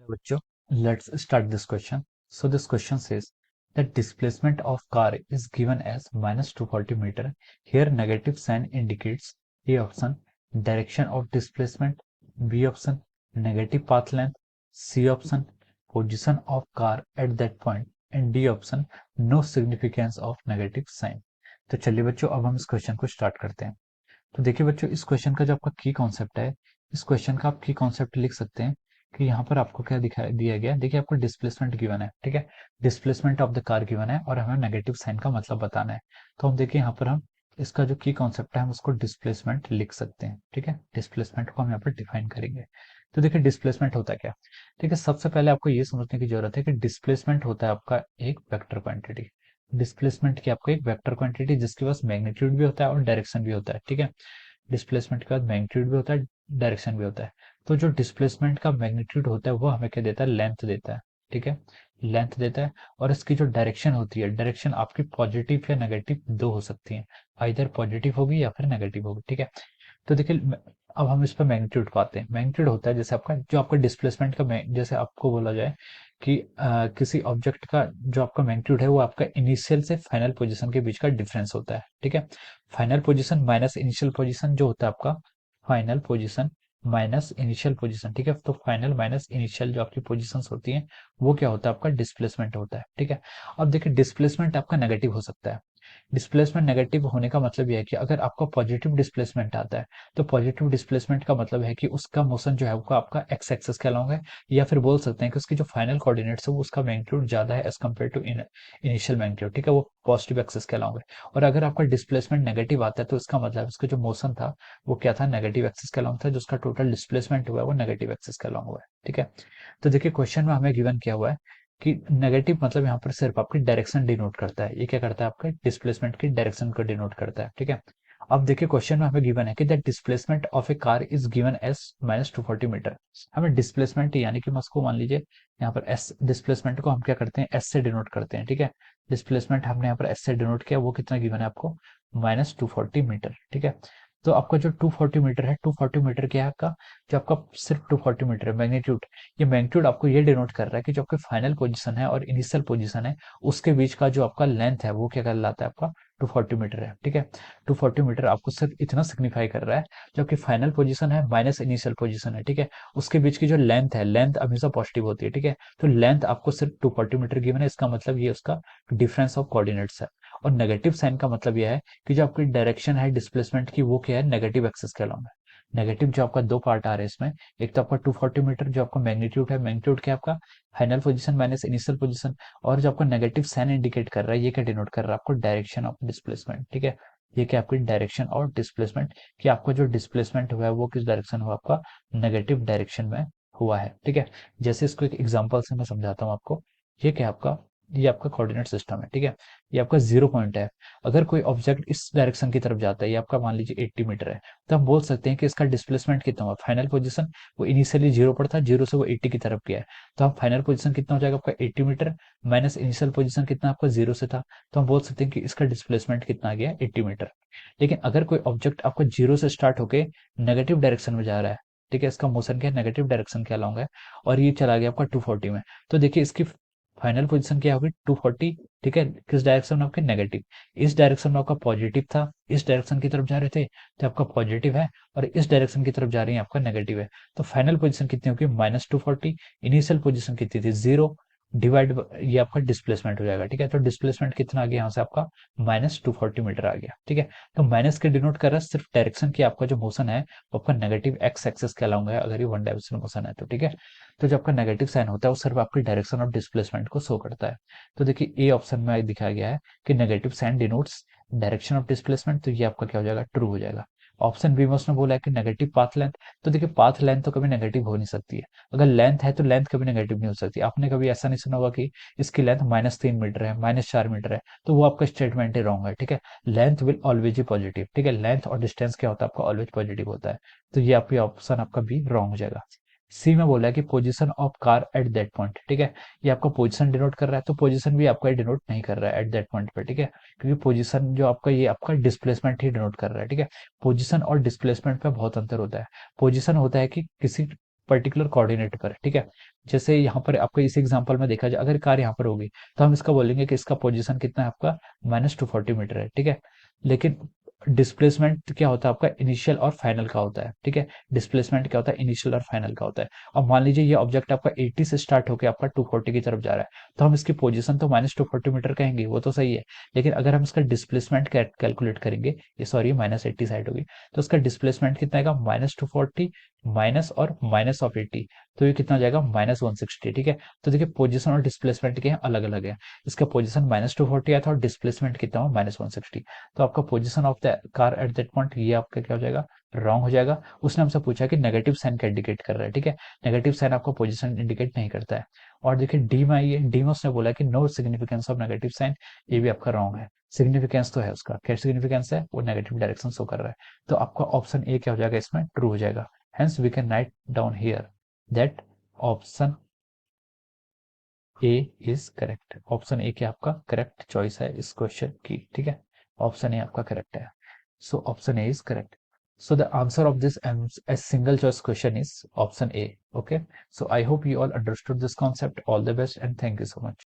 बच्चों, let's start this question. So this question says that displacement of car is given as minus 240 meter. Here negative sign indicates A option direction of displacement, B option negative path length, C option position of car at that point and D option no significance of negative sign. तो चलिए बच्चों, अब हम इस question को start करते हैं। तो देखिए बच्चों, इस क्वेश्चन का जो आपका की कॉन्सेप्ट है, इस क्वेश्चन का आप की कॉन्सेप्ट लिख सकते हैं कि यहाँ पर आपको क्या दिखाई दिया गया है। देखिए आपको डिस्प्लेसमेंट गिवन है, ठीक है, displacement of the car given है और हमें नेगेटिव साइन का मतलब बताना है। तो हम देखिए यहाँ पर हम इसका जो की कॉन्सेप्ट है हम उसको डिस्प्लेसमेंट लिख सकते हैं, ठीक है, डिस्प्लेसमेंट को हम यहाँ पर डिफाइन करेंगे। तो देखिए डिस्प्लेसमेंट होता है क्या। ठीक है, सबसे पहले आपको ये समझने की जरूरत है कि डिस्प्लेसमेंट होता है आपका एक वेक्टर क्वांटिटी। डिस्प्लेसमेंट की आपको एक वेक्टर क्वांटिटी जिसके पास मैग्नीट्यूड भी होता है और डायरेक्शन भी होता है, ठीक है। डिस्प्लेसमेंट के बाद मैग्नीट्यूड भी होता है, डायरेक्शन भी होता है। तो जो डिस्प्लेसमेंट का मैग्नीट्यूड होता है वो हमें क्या देता है, लेंथ देता है, ठीक है, लेंथ देता है। और इसकी जो डायरेक्शन होती है, डायरेक्शन आपकी पॉजिटिव या नेगेटिव दो हो सकती है, आइदर पॉजिटिव होगी या फिर नेगेटिव होगी, ठीक है। तो देखिए अब हम इस पर मैग्नीट्यूड पाते हैं। मैग्नीट्यूड होता है जैसे आपका जो आपका डिस्प्लेसमेंट का जैसे आपको बोला जाए कि किसी ऑब्जेक्ट का जो आपका मैग्नीट्यूड है वो आपका इनिशियल से फाइनल पोजीशन के बीच का डिफरेंस होता है, ठीक है। Final position minus initial position जो होता है आपका final position minus initial position, ठीक है। तो फाइनल माइनस इनिशियल जो आपकी पोजीशंस होती हैं वो क्या होता है, आपका डिस्प्लेसमेंट होता है, ठीक है। अब देखिए डिस्प्लेसमेंट आपका नेगेटिव हो सकता है। डिस्प्लेसमेंट नेगेटिव होने का मतलब यह है कि अगर आपका पॉजिटिव डिस्प्लेसमेंट आता है तो पॉजिटिव डिस्प्लेसमेंट का मतलब है कि उसका मोशन जो है वो आपका एक्स एक्सिस के अलॉन्ग है, या फिर बोल सकते हैं कि उसकी जो फाइनल कोऑर्डिनेट्स है वो उसका मैग्नीट्यूड ज्यादा है as compare to initial magnitude, ठीक है, वो पॉजिटिव एक्सिस के अलॉन्ग है। और अगर आपका डिस्प्लेसमेंट नेगेटिव आता है तो इसका मतलब उसका जो मोशन था वो क्या था, नेगेटिव एक्सिस के अलॉन्ग था, जो उसका टोटल डिस्प्लेसमेंट हुआ है वो नेगेटिव एक्सिस के अलॉन्ग हुआ है, ठीक है। तो देखिए क्वेश्चन में हमें गिवन किया हुआ है कि नेगेटिव मतलब यहाँ पर सिर्फ आपकी डायरेक्शन डिनोट करता है, ये क्या करता है, आपके डिस्प्लेसमेंट की डायरेक्शन को डिनोट करता है, ठीक है। अब देखिए क्वेश्चन में हमें गिवन है कि the displacement of a car is given as minus 240 metre. हमें डिस्प्लेसमेंट यानी कि उसको मान लीजिए यहाँ पर एस, डिस्प्लेसमेंट को हम क्या करते हैं, एस से डिनोट करते हैं, ठीक है। डिस्प्लेसमेंट हमने यहाँ पर एस से डिनोट किया, वो कितना गिवन है आपको, माइनस 240 मीटर, ठीक है। तो आपका जो 240 मीटर है, 240 मीटर क्या है आपका, जो आपका सिर्फ 240 मीटर है मैग्नीट्यूड, ये मैग्नीट्यूड आपको ये डिनोट कर रहा है कि जो आपकी फाइनल पोजीशन है और इनिशियल पोजीशन है उसके बीच का जो आपका लेंथ है वो क्या कहलाता है, आपका 240 मीटर है, ठीक है। 240 मीटर आपको सिर्फ इतना सिग्निफाई कर रहा है, जो आपकी फाइनल पोजीशन है माइनस इनिशियल पोजीशन है, ठीक है, उसके बीच की जो लेंथ है, लेंथ हमेशा पॉजिटिव होती है, ठीक है। तो लेंथ आपको सिर्फ 240 मीटर गिवन है, इसका मतलब ये उसका डिफरेंस ऑफ कोऑर्डिनेट्स है। और नेगेटिव साइन का मतलब यह है कि जो आपकी डायरेक्शन है डिस्प्लेसमेंट की वो क्या है, नेगेटिव एक्सिस के अलॉन्ग है। नेगेटिव जो आपका दो पार्ट आ रहे हैं इसमें, एक तो आपका 240 मीटर जो आपका मैग्नीट्यूड है, मैग्नीट्यूड क्या है आपका final position minus initial position, और जो आपका नेगेटिव साइन इंडिकेट कर रहा है ये क्या डिनोट कर रहा है, आपको डायरेक्शन ऑफ डिस्प्लेसमेंट, ठीक है। ये क्या आपकी डायरेक्शन और डिस्प्लेसमेंट, कि आपका जो डिस्प्लेसमेंट हुआ है वो किस डायरेक्शन हुआ, आपका नेगेटिव डायरेक्शन में हुआ है, ठीक है। जैसे इसको एक एग्जांपल से मैं समझाता हूँ आपको। ये क्या आपका, ये आपका कोऑर्डिनेट सिस्टम है, ठीक है। ये आपका जीरो पॉइंट है। अगर कोई ऑब्जेक्ट इस डायरेक्शन की तरफ जाता है, ये आपका मान लीजिए 80 मीटर है, तो हम बोल सकते हैं कि इसका डिस्प्लेसमेंट कितना हुआ, फाइनल पोजीशन वो इनिशियली जीरो पर था, जीरो से वो 80 की तरफ गया है, तो हम फाइनल पोजीशन कितना हो जाएगा आपका 80 मीटर माइनस इनिशियल पोजीशन कितना आपका जीरो से था, तो हम बोल सकते हैं कि इसका डिस्प्लेसमेंट कितना आ गया 80 मीटर। लेकिन अगर कोई ऑब्जेक्ट आपका जीरो से स्टार्ट होके नेगेटिव डायरेक्शन में जा रहा है, ठीक है, इसका मोशन क्या है, नेगेटिव डायरेक्शन के अलॉन्ग है, और ये चला गया आपका 240 में, तो देखिए इसकी फाइनल पोजीशन क्या होगी 240, ठीक है, किस डायरेक्शन में आपके, नेगेटिव। इस डायरेक्शन में आपका पॉजिटिव था, इस डायरेक्शन की तरफ जा रहे थे तो आपका पॉजिटिव है, और इस डायरेक्शन की तरफ जा रही है आपका नेगेटिव है। तो फाइनल पोजीशन कितनी होगी, माइनस 240, इनिशियल पोजीशन कितनी थी, जीरो, डिवाइड, ये आपका डिस्प्लेसमेंट हो जाएगा, ठीक है। तो डिस्प्लेसमेंट कितना आ गया यहाँ से आपका माइनस 240 मीटर आ गया, ठीक है। तो माइनस के डिनोट कर रहा है सिर्फ डायरेक्शन की, आपका जो मोशन है वो आपका नेगेटिव एक्स एक्सेस के अलाउंग है, अगर ये वन डायमेंशनल मोशन है तो, ठीक है। तो जो आपका नेगेटिव साइन होता है वो सिर्फ आपकी डायरेक्शन ऑफ डिस्प्लेसमेंट को शो करता है। तो देखिए ए ऑप्शन में दिखाया गया है कि negative sign denotes direction of displacement, तो ये आपका क्या हो जाएगा, ट्रू हो जाएगा। ऑप्शन बी में उसने बोला है कि नेगेटिव पाथ लेंथ, तो देखिए पाथ लेंथ तो कभी नेगेटिव हो नहीं सकती है, अगर लेंथ है तो लेंथ कभी नेगेटिव नहीं हो सकती। आपने कभी ऐसा नहीं सुना होगा कि इसकी लेंथ -3 मीटर है, -4 मीटर है, तो वो आपका स्टेटमेंट ही रॉन्ग है, ठीक है। Length will always be positive, ठीक है, लेंथ और डिस्टेंस क्या होता है आपका, ऑलवेज पॉजिटिव होता है। तो ये आपकी ऑप्शन आपका बी रॉन्ग हो जाएगा। सी में बोला है कि position of car at that point, ठीक है, ये आपका पोजीशन डिनोट कर रहा है, तो पोजीशन भी आपका डिनोट नहीं कर रहा है एट दैट पॉइंट पे, ठीक है, क्योंकि पोजीशन जो आपका ये आपका डिस्प्लेसमेंट ही डिनोट कर रहा है, ठीक है। पोजीशन और डिस्प्लेसमेंट पे बहुत अंतर होता है। पोजीशन होता है कि किसी पर्टिकुलर कोऑर्डिनेट पर, ठीक है। जैसे यहाँ पर आपको इस एग्जांपल में देखा जाए, अगर कार यहाँ पर होगी तो हम इसका बोलेंगे कि इसका पोजीशन कितना है आपका -240 मीटर है, ठीक है। लेकिन डिस्प्लेसमेंट क्या होता है आपका, इनिशियल और फाइनल का होता है, ठीक है। डिस्प्लेसमेंट क्या होता है, इनिशियल और फाइनल का होता है। और मान लीजिए ये ऑब्जेक्ट आपका 80 से स्टार्ट होकर आपका 240 की तरफ जा रहा है, तो हम इसकी पोजीशन तो -240 मीटर कहेंगे, वो तो सही है। लेकिन अगर हम इसका डिस्प्लेसमेंट कैलकुलेट करेंगे, ये सॉरी -80 साइड होगी, तो उसका डिस्प्लेसमेंट कितना आएगा, -240 माइनस और माइनस ऑफ 80, तो ये कितना हो जाएगा, -160, ठीक है। तो देखिए पोजीशन और डिस्प्लेसमेंट के अलग अलग है। इसका पोजीशन -240 आया था और डिस्प्लेसमेंट कितना हो, -160। तो आपका position of the car at that point ये आपका क्या हो जाएगा, रॉन्ग हो जाएगा। उसने हमसे पूछा कि नेगेटिव साइन का इंडिकेट कर रहा है, ठीक है। नेगेटिव साइन आपको पोजीशन इंडिकेट नहीं करता है। और देखिए डी में आइए, डी में उसने बोला कि no significance of negative sign, ये भी आपका रॉन्ग है। सिग्निफिकेंस तो है उसका, क्या सिग्निफिकेंस है, वो नेगेटिव डायरेक्शन शो कर रहा है। तो आपका ऑप्शन ए क्या हो जाएगा, इसमें ट्रू हो जाएगा। Hence we can write down here that option A is correct. Option A क्या आपका करेक्ट चॉइस है इस क्वेश्चन की, ठीक है। ऑप्शन ए आपका करेक्ट है। So option A is correct. So the answer of this a single choice question is option A. Okay. So I hope you all understood this concept. All the best and thank you so much.